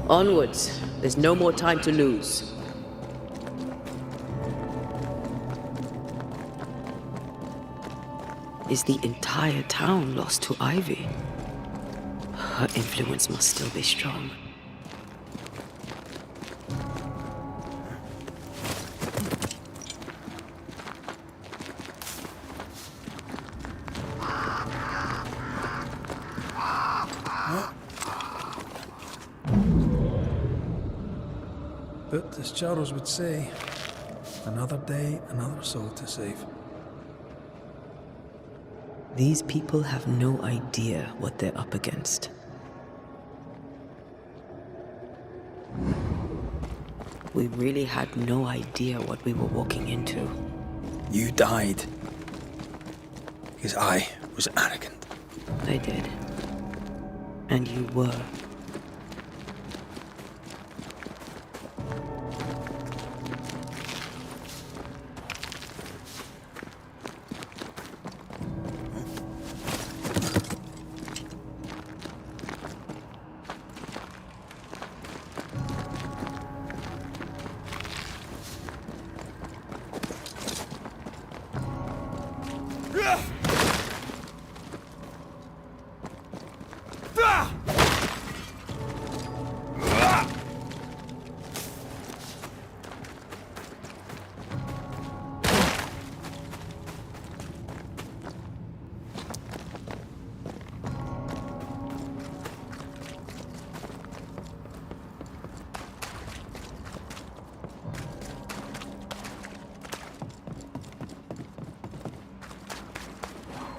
Onwards. There's no more time to lose. Is the entire town lost to Ivy? Her influence must still be strong. But as Charles would say, another day, another soul to save. These people have no idea what they're up against. We really had no idea what we were walking into. You died because I was arrogant. I did. And you were.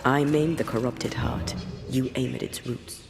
I maim the corrupted heart. You aim at its roots.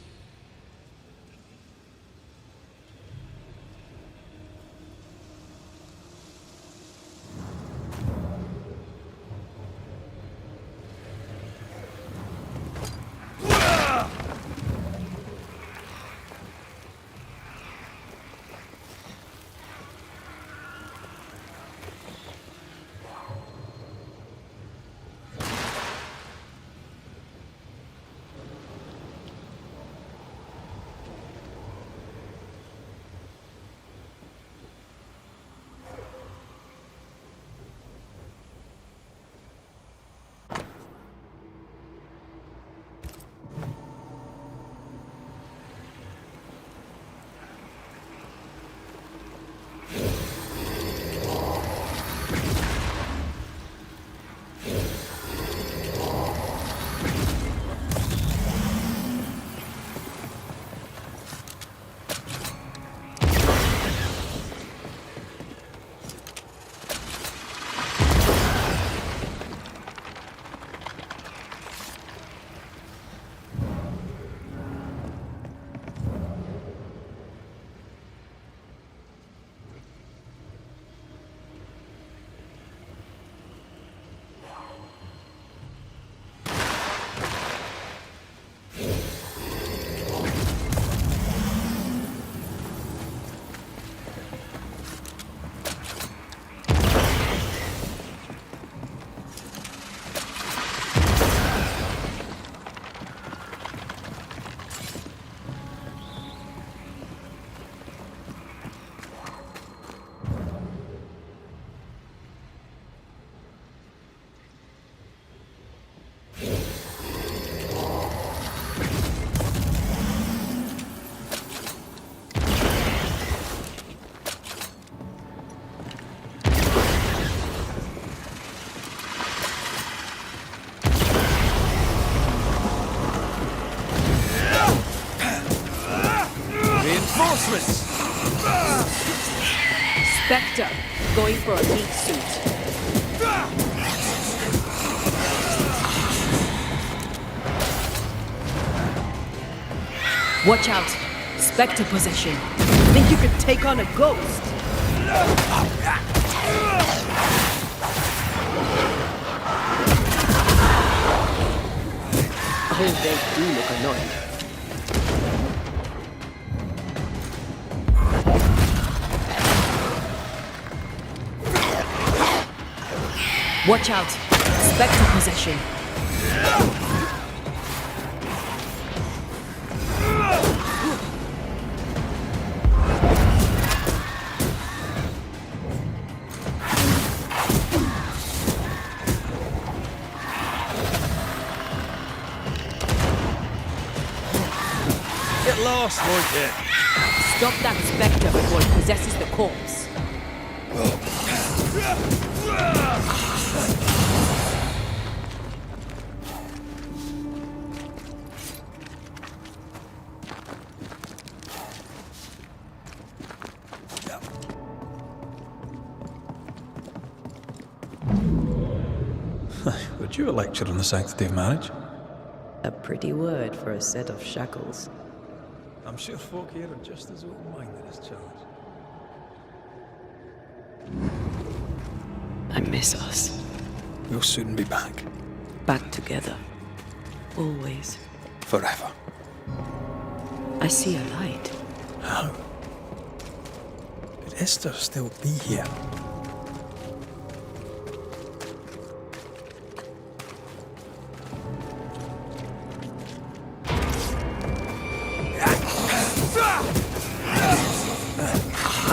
Spectre, going for a meat suit. Watch out! Spectre possession. Think you could take on a ghost? Oh, they do look annoying. Watch out! Spectre possession. last, Ahojte. Stop that spectre before it possesses the corpse. Would you a lecture on the sanctity of marriage? A pretty word for a set of shackles. I'm sure folk here are just as open-minded as Charles. I miss us. We'll soon be back. Back together. Always. Forever. I see a light. How? Could Esther still be here?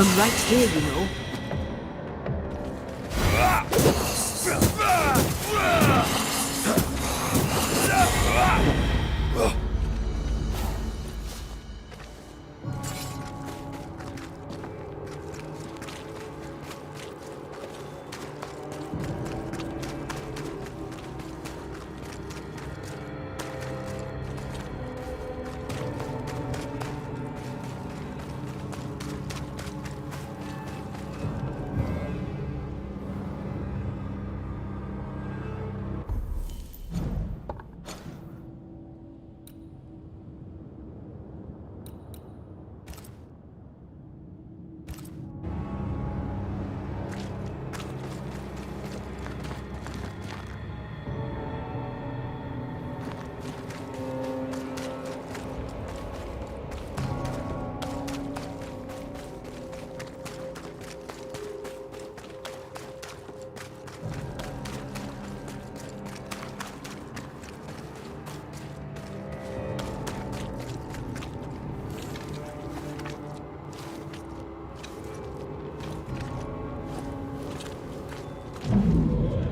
I'm right here, you know.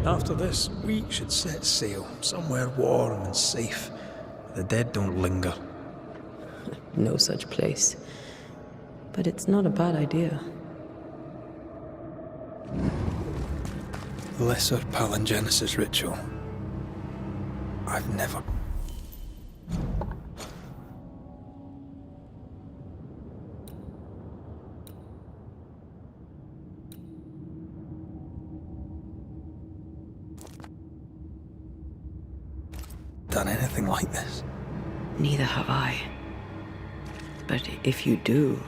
After this, we should set sail somewhere warm and safe. The dead don't linger. No such place. But it's not a bad idea. The lesser palingenesis ritual. I've never... done anything like this. Neither have I. But if you do,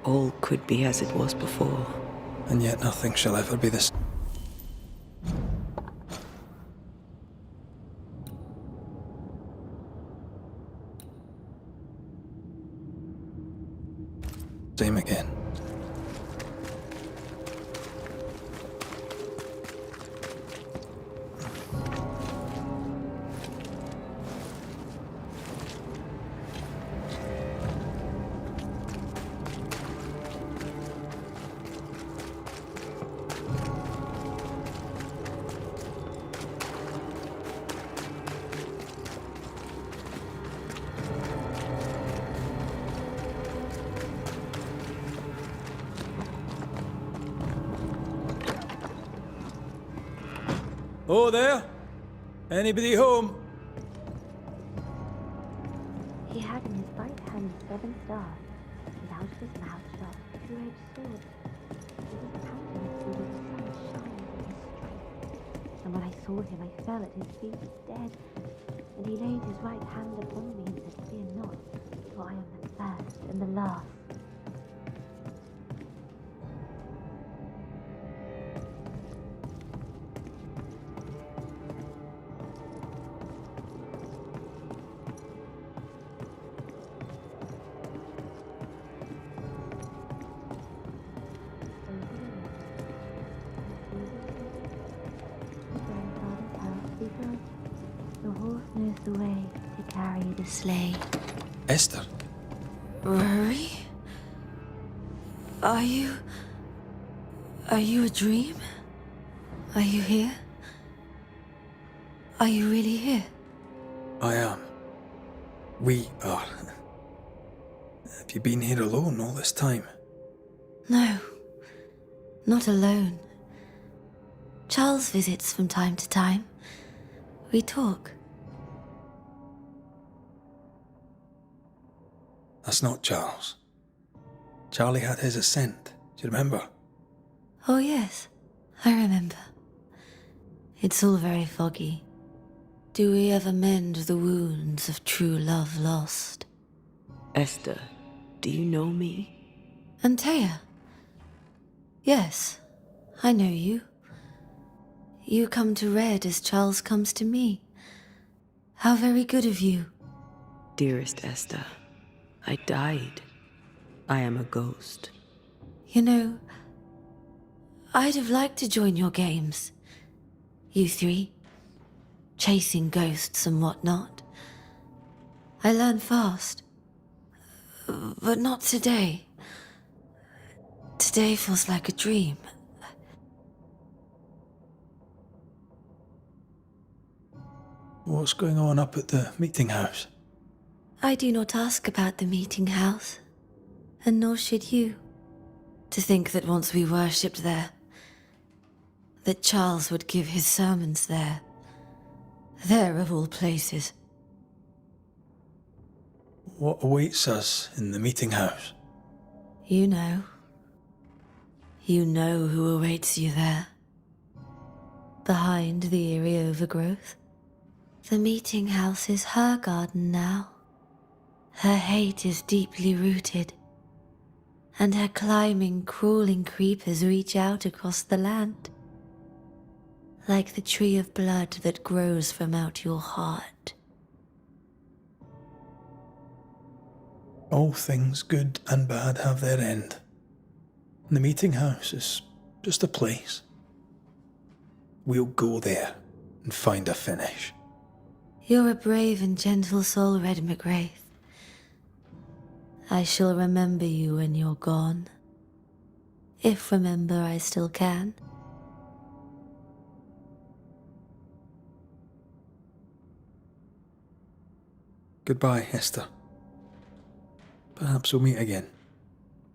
all could be as it was before. And yet nothing shall ever be the same again. Oh, there? Anybody home? He had in his right hand 7 stars, and out of his mouth shot a 2-edged sword. His countenance was as the sun shining in his strength. And when I saw him, I fell at his feet dead. And he laid his right hand upon me and said, "Fear not, for I am the first and the last." The horse knows the way to carry the sleigh. Esther? Rory? Are you a dream? Are you here? Are you really here? I am. We are. Have you been here alone all this time? No, not alone. Charles visits from time to time. We talk. That's not Charles. Charlie had his ascent. Do you remember? Oh yes, I remember. It's all very foggy. Do we ever mend the wounds of true love lost? Esther, do you know me? Antea? Yes, I know you. You come to Red as Charles comes to me. How very good of you. Dearest Esther, I died. I am a ghost. You know, I'd have liked to join your games. You three, chasing ghosts and whatnot. I learn fast. But not today. Today feels like a dream. What's going on up at the meeting house? I do not ask about the meeting house, and nor should you. To think that once we worshipped there, that Charles would give his sermons there. There of all places. What awaits us in the meeting house? You know. You know who awaits you there. Behind the eerie overgrowth. The meeting house is her garden now. Her hate is deeply rooted. And her climbing, crawling creepers reach out across the land. Like the tree of blood that grows from out your heart. All things good and bad have their end. And the meeting house is just a place. We'll go there and find a finish. You're a brave and gentle soul, Red McGrath. I shall remember you when you're gone. If remember I still can. Goodbye, Esther. Perhaps we'll meet again.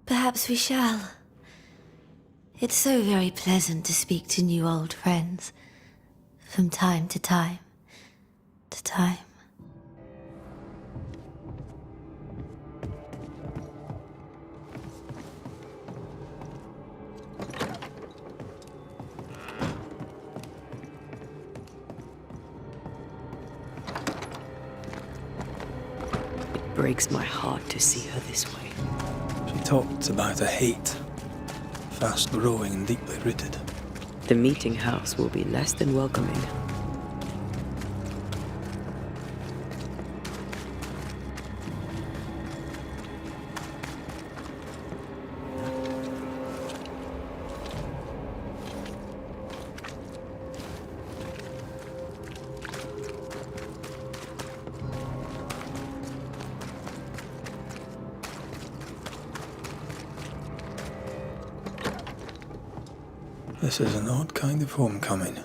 Perhaps we shall. It's so very pleasant to speak to new old friends. From time to time. To time. It breaks my heart to see her this way. She talked about a hate, fast growing and deeply rooted. The meeting house will be less than welcoming. This is an odd kind of homecoming.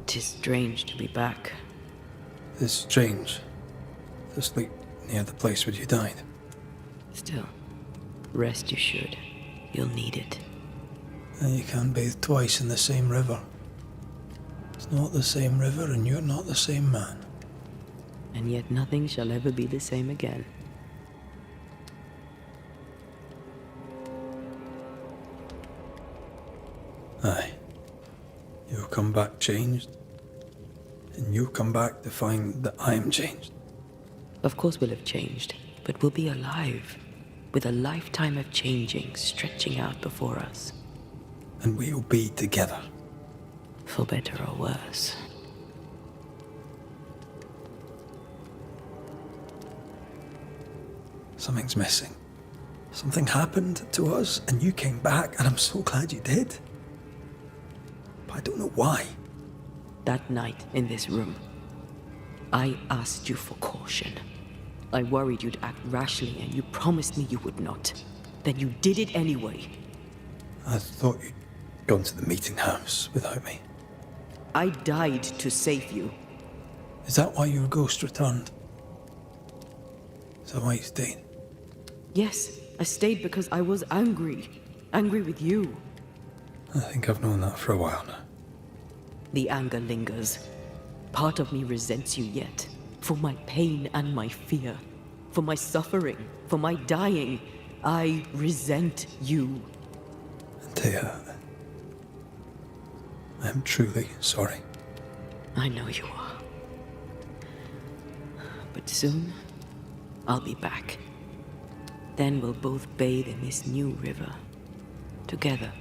Tis strange to be back. It's strange to sleep near the place where you died. Still, rest you should. You'll need it. And you can't bathe twice in the same river. It's not the same river and you're not the same man. And yet nothing shall ever be the same again. Aye. You'll come back changed. And you'll come back to find that I'm changed. Of course we'll have changed, but we'll be alive, with a lifetime of changing stretching out before us. And we'll be together. For better or worse. Something's missing. Something happened to us and you came back and I'm so glad you did. But I don't know why. That night in this room, I asked you for caution. I worried you'd act rashly and you promised me you would not. Then you did it anyway. I thought you'd gone to the meeting house without me. I died to save you. Is that why your ghost returned? Is that why you stayed? Yes, I stayed because I was angry. Angry with you. I think I've known that for a while now. The anger lingers. Part of me resents you yet. For my pain and my fear. For my suffering. For my dying. I resent you. Thea, I am truly sorry. I know you are. But soon, I'll be back. Then we'll both bathe in this new river. Together.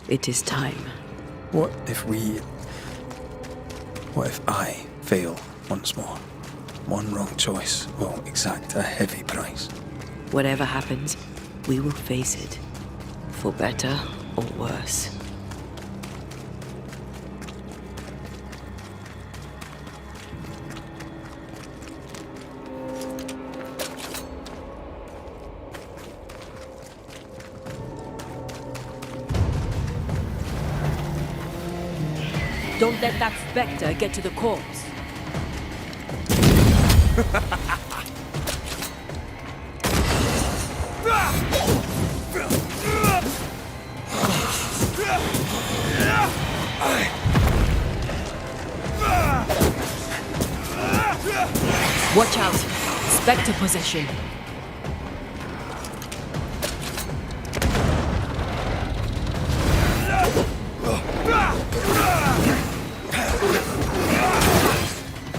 It is time. What if I fail once more? One wrong choice will exact a heavy price. Whatever happens, we will face it. For better or worse. Don't let that specter get to the corpse. Watch out! Spectre possession.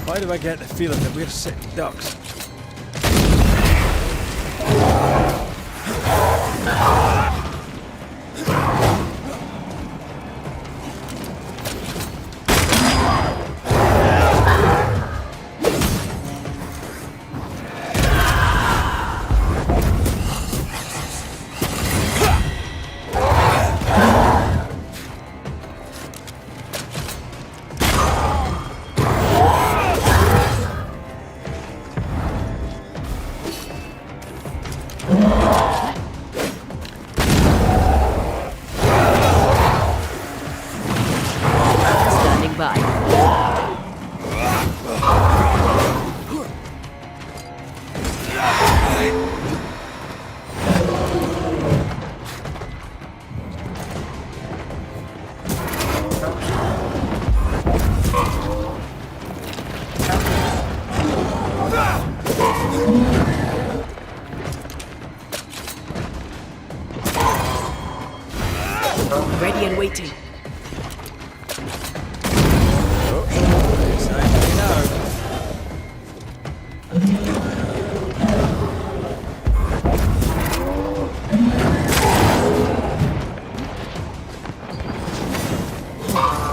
Why do I get the feeling that we're sitting ducks? Ready and waiting.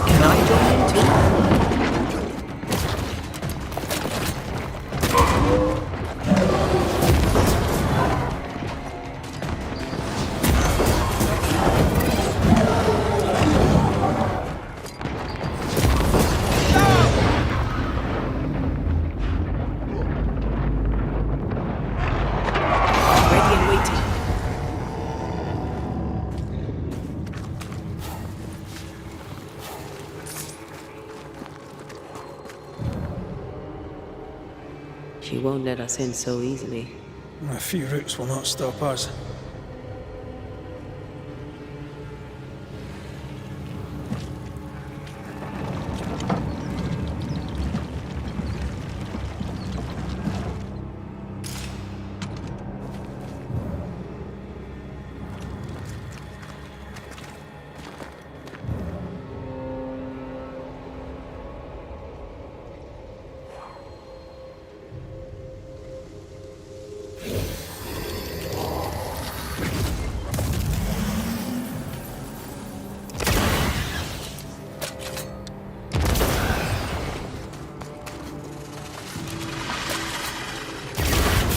Can I join in too? Ready and waiting. She won't let us in so easily. A few roots will not stop us.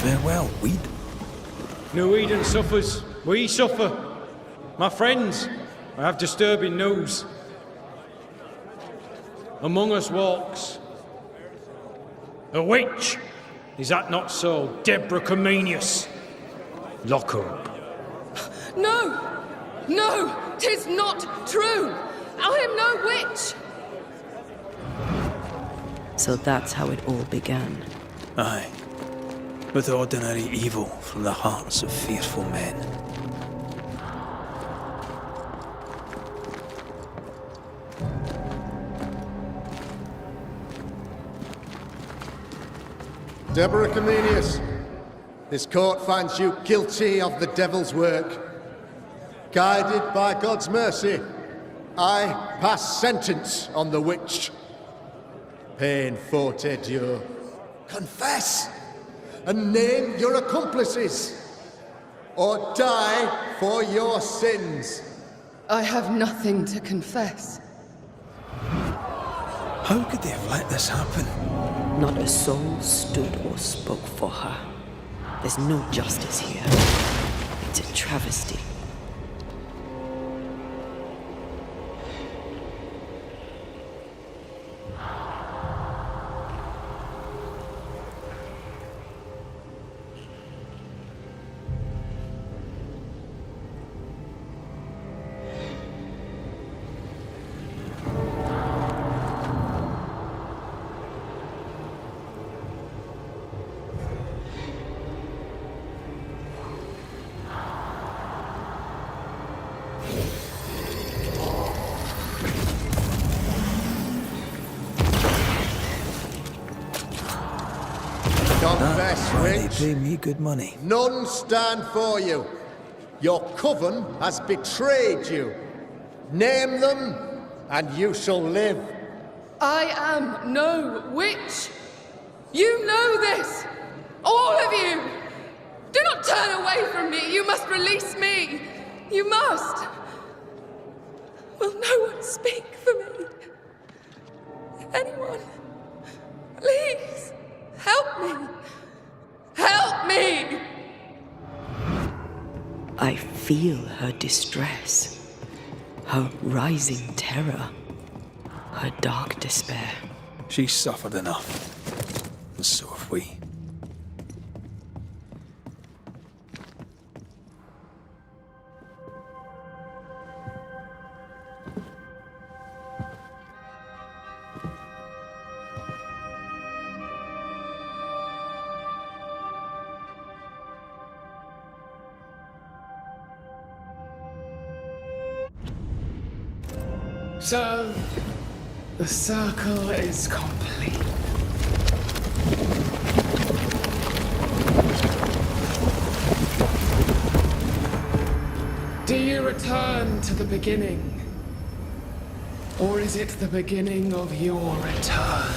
Farewell, weed. No Eden suffers, we suffer. My friends, I have disturbing news. Among us walks a witch. Is that not so, Deborah Comenius? Lock her up. No! No! 'Tis not true! I am no witch! So that's how it all began. Aye. With ordinary evil from the hearts of fearful men. Deborah Comenius, this court finds you guilty of the devil's work. Guided by God's mercy, I pass sentence on the witch. Pain forte Dieu. Confess and name your accomplices, or die for your sins. I have nothing to confess. How could they have let this happen? Not a soul stood or spoke for her. There's no justice here. It's a travesty. Confess, They witch. pay me good money. None stand for you. Your coven has betrayed you. Name them, and you shall live. I am no witch! You know this! All of you! Do not turn away from me! You must release me! You must! Will no one speak for me? Anyone? Please! Help me! Help me! I feel her distress, her rising terror, her dark despair. She's suffered enough. And so have we. So, the circle is complete. Do you return to the beginning, Or is it the beginning of your return?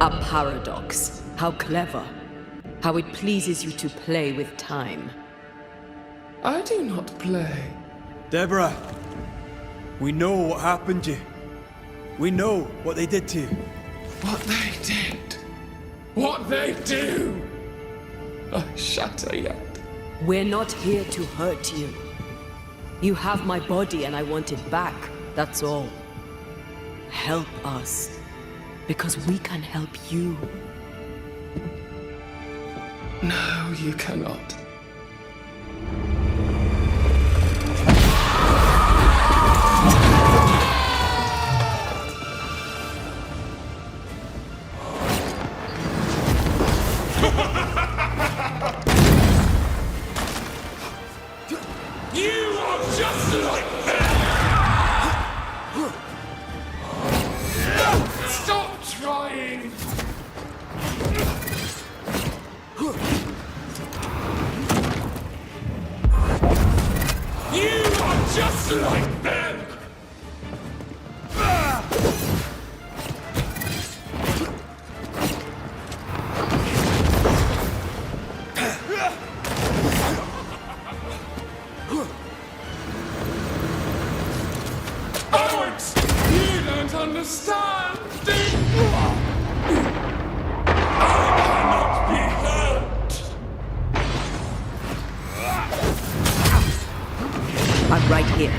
A paradox. How clever. How it pleases you to play with time. I do not play. Deborah, we know what happened to you. We know what they did to you. What they did. What they do. I shatter yet. We're not here to hurt you. You have my body and I want it back. That's all. Help us. Because we can help you. No, you cannot. You are just like Stop trying! You are just like them! Alex! You don't understand! Cannot be hurt! I'm right here.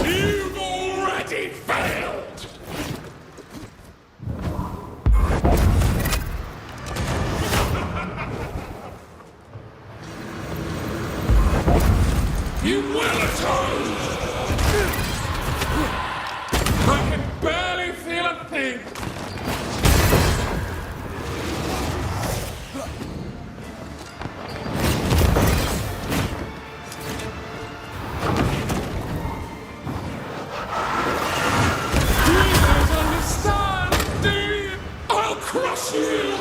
You've already failed! You will atone! I can barely feel a thing! You don't understand, do you? I'll crush you!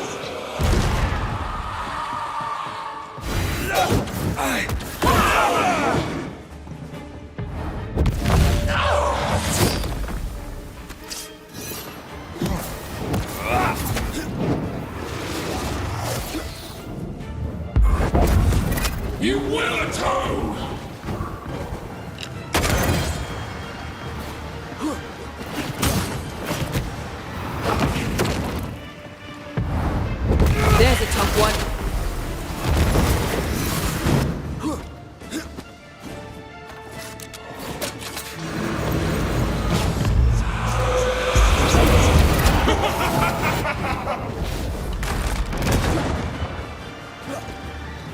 You will atone! There's a tough one.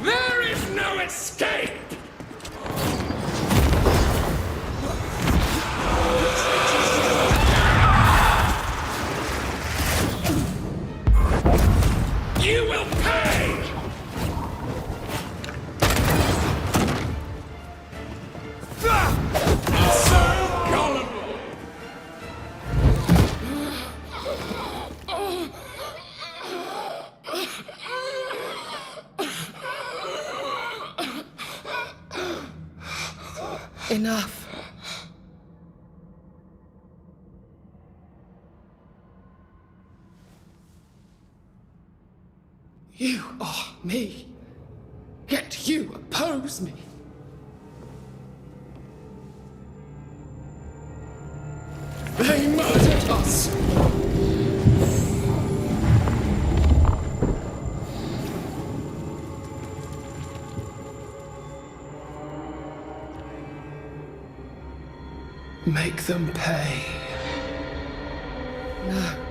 There is no escape! You will pay! So gullible! Enough. You are me, yet you oppose me. They murdered us. Make them pay. No.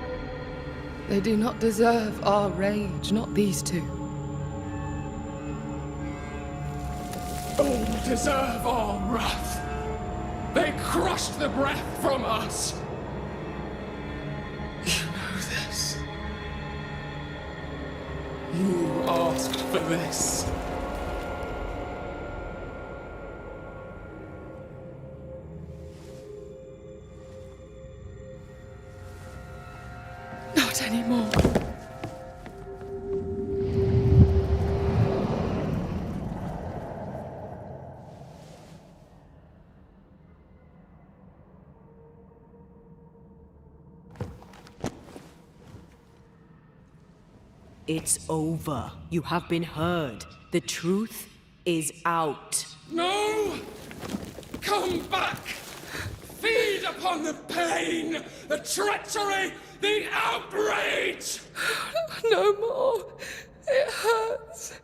They do not deserve our rage, not these two. All deserve our wrath. They crushed the breath from us. You asked for this. Not anymore. It's over. You have been heard. The truth is out. No! Come back! Feed upon the pain, the treachery, the outrage! No more. It hurts.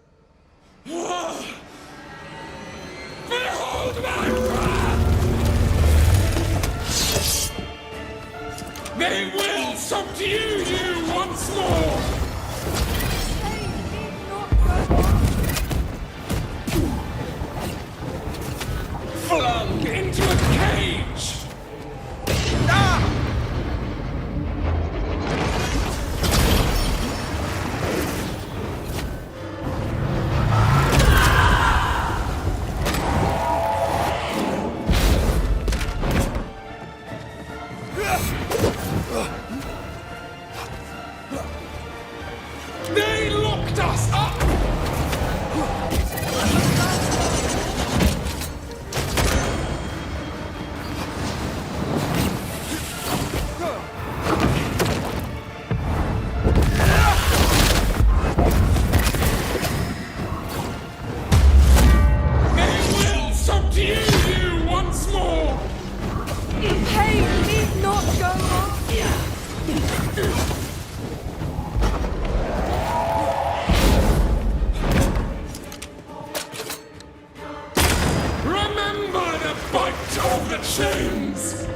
Behold my wrath! They will subdue you once more! Flung into a cage! They locked us up! Chains!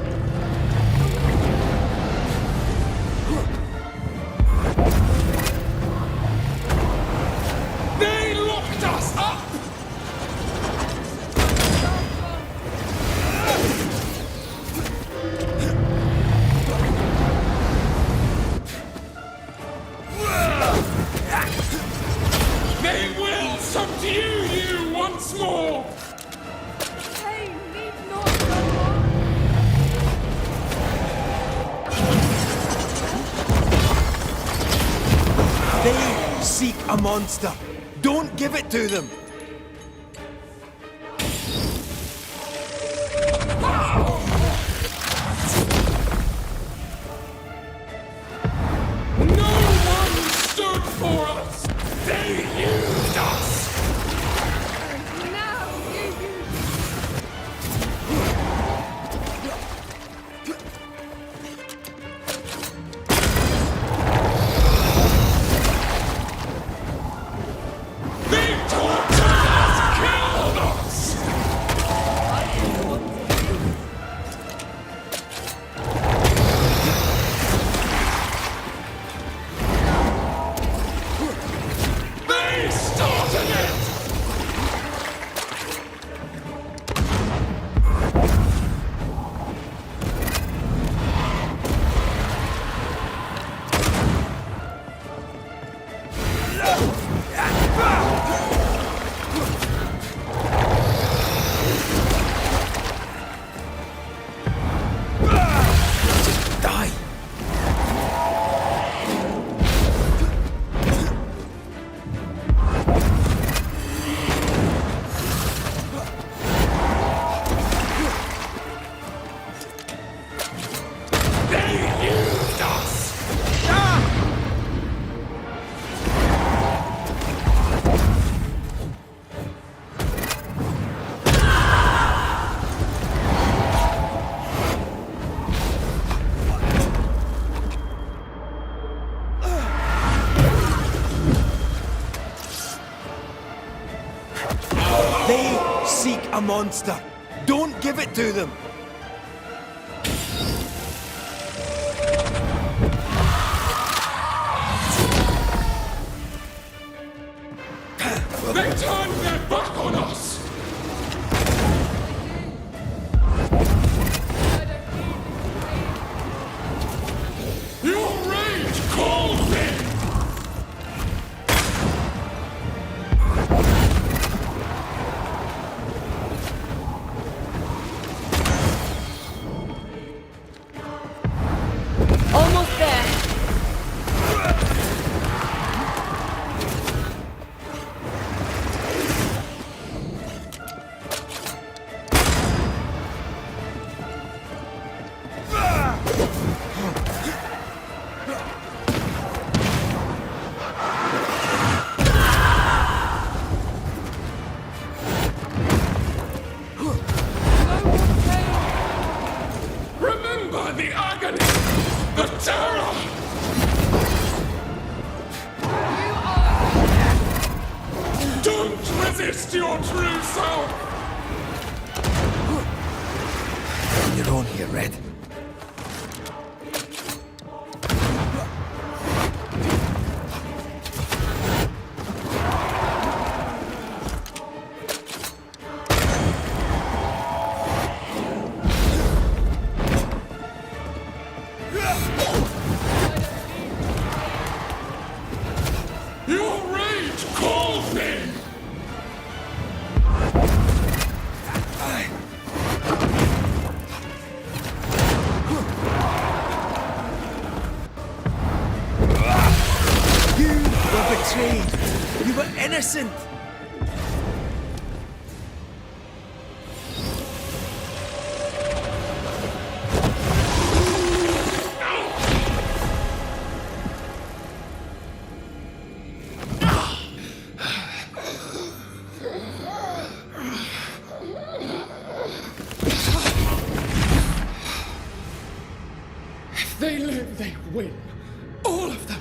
They locked us up! They will subdue you once more! They seek a monster. Don't give it to them. No one stood for us. They used us. And now you They seek a monster. Don't give it to them. They turned their back on us! Your rage called me! against your true self! On your own here, Red. Your rage calls me! You were betrayed. You were innocent. If they live, they win. All of them.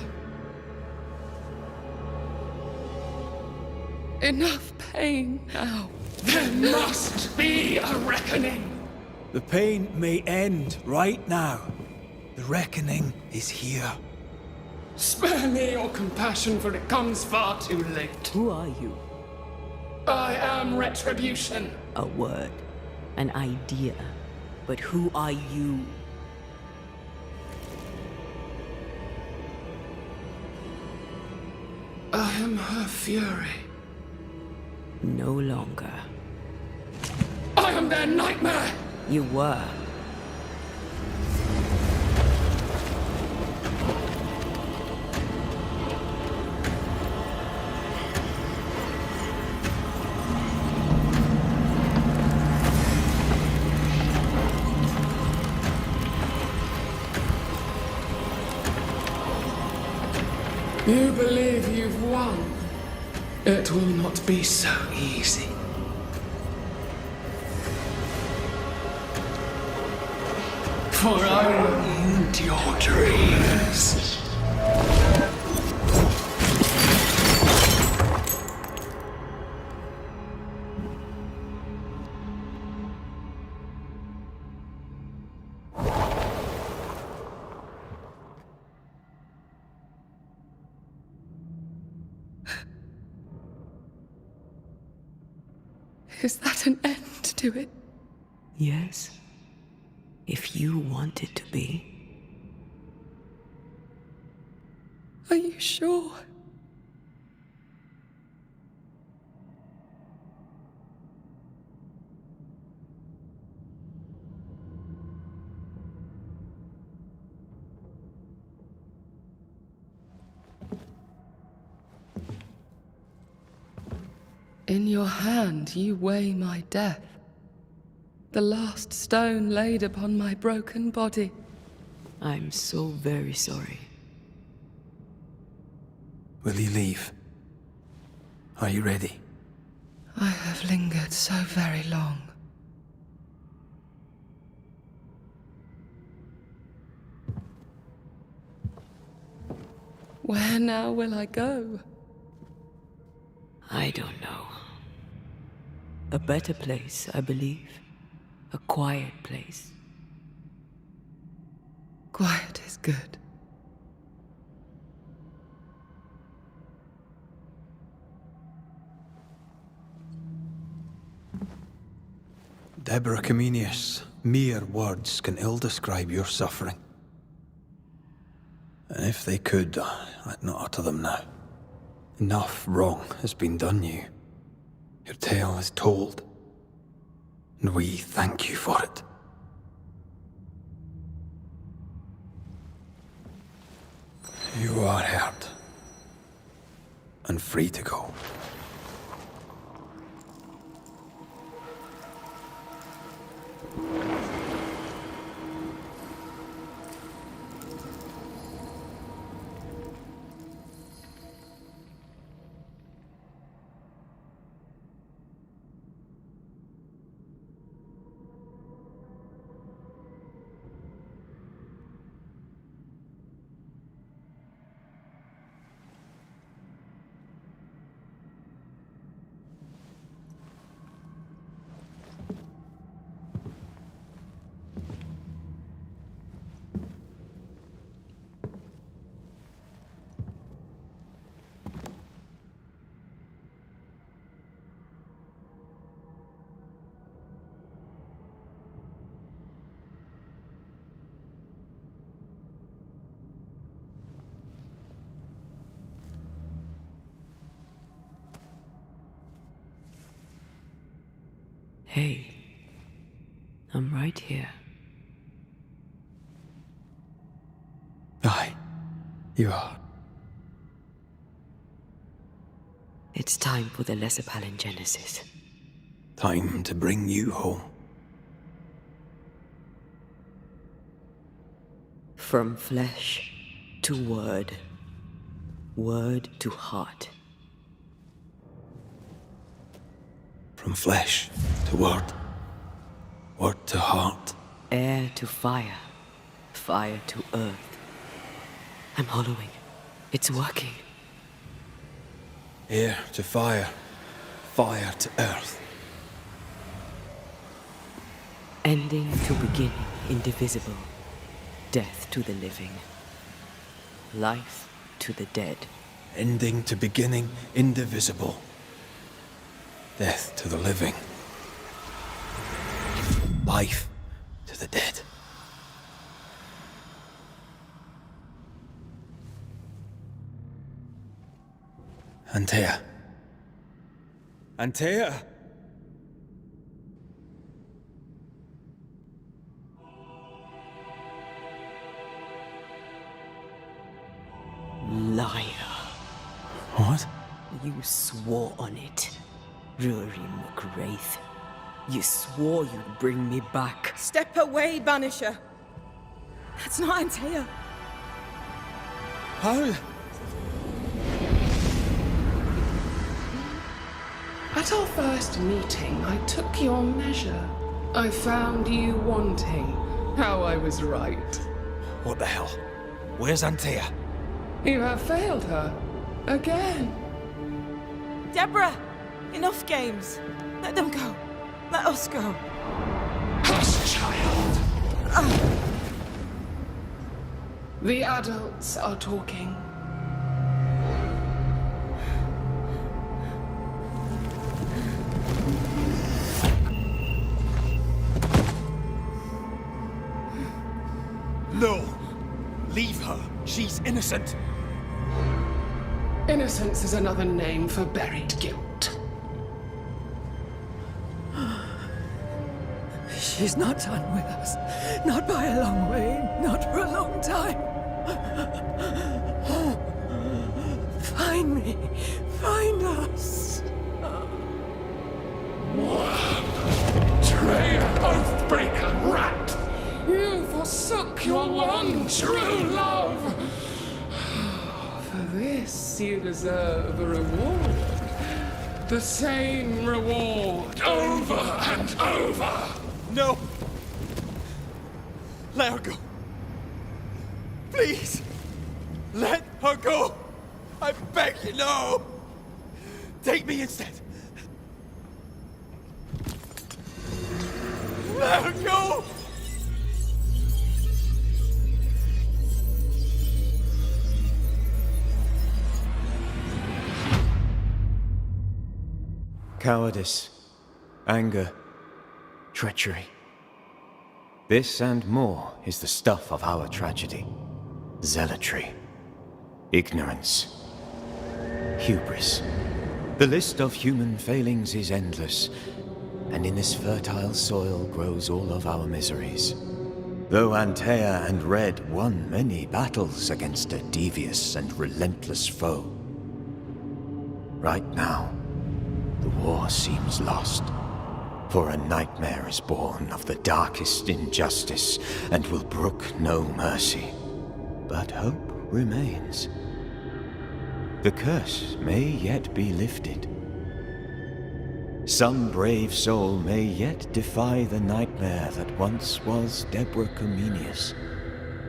Enough pain now. There must be a reckoning. The pain may end right now. The reckoning is here. Spare me your compassion, for it comes far too late. Who are you? I am retribution. A word, an idea. But who are you? I am her fury. No longer. I am their nightmare. You were. You believe you've won. It will not be so easy. For I will end your dreams. Is that an end to it? Yes. If you want it to be. Are you sure? In your hand you weigh my death, the last stone laid upon my broken body. I'm so very sorry. Will you leave? Are you ready? I have lingered so very long. Where now will I go? I don't know. A better place, I believe. A quiet place. Quiet is good. Deborah Comenius, mere words can ill describe your suffering. And if they could, I'd not utter them now. Enough wrong has been done you. Your tale is told, and we thank you for it. You are heard, and free to go. Hey, I'm right here. Aye, you are. It's time for the lesser palingenesis. Time to bring you home. From flesh to word, word to heart. From flesh to word, word to heart. Air to fire, fire to earth. I'm hollowing. It's working. Air to fire, fire to earth. Ending to beginning, indivisible. Death to the living. Life to the dead. Ending to beginning, indivisible. Death to the living. Life to the dead. Antea. Antea! Liar. What? You swore on it, Rory McWraith. You swore you'd bring me back. Step away, Banisher. That's not Antea. How? At our first meeting, I took your measure. I found you wanting. How I was right. What the hell? Where's Antea? You have failed her. Again. Deborah! Enough games. Let them go. Let us go. Hush, child! The adults are talking. No! Leave her. She's innocent. Innocence is another name for buried guilt. She's not done with us. Not by a long way. Not for a long time. Find me. Find us. Traitor, oathbreaker, rat! You forsook your one true love! For this you deserve a reward. The same reward, over and over! No! Let her go. Please! Let her go! I beg you, no! Take me instead! Let her go! Cowardice, anger, treachery. This and more is the stuff of our tragedy. Zealotry, ignorance, hubris. The list of human failings is endless, and in this fertile soil grows all of our miseries. Though Antea and Red won many battles against a devious and relentless foe, right now, the war seems lost. For a nightmare is born of the darkest injustice and will brook no mercy. But hope remains. The curse may yet be lifted. Some brave soul may yet defy the nightmare that once was Deborah Comenius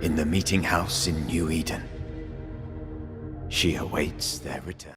in the meeting house in New Eden. She awaits their return.